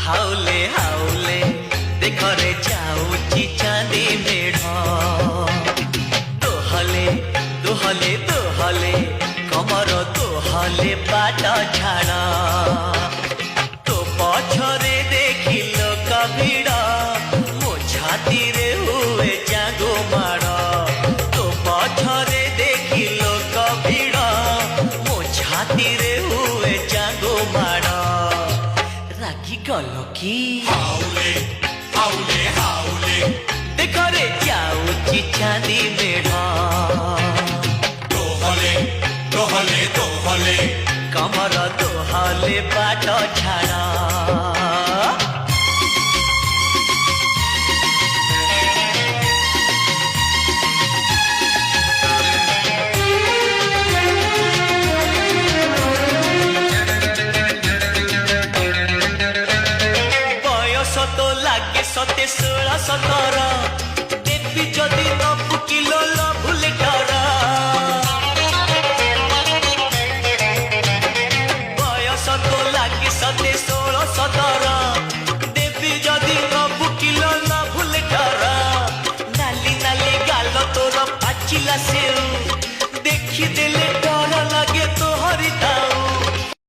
ହାଉଲେ ହାଉଲେ ଦେଖରେ ଯାଉଛି ଚାନ୍ଦି ମେଢ ଦୋହଲେ ଦୋହଲେ ଦୋହଲେ କମର ଦୋହଲେ ବାଟ ଛାଡ଼ ତୋ ପଛରେ ଦେଖିଲ କଭିଡ଼ ମୋ ଛାତିରେ ହୁଏ ଜାଗୋ ମାଡ଼ ତୋ ପଛରେ ଦେଖିଲ କଭିଡ଼ ମୋ ଛାତିରେ ହୁଏ ଜାଗୋ ମାଡ଼ রাগি গল কি হাউলে হাউলে হাউলে দেখরে যাଉଛି চাঁদি মেঢ় দোহলে দোহলে দোহলে কমর দোহলে বাট ছাড় বয়স তো লাগে 17 17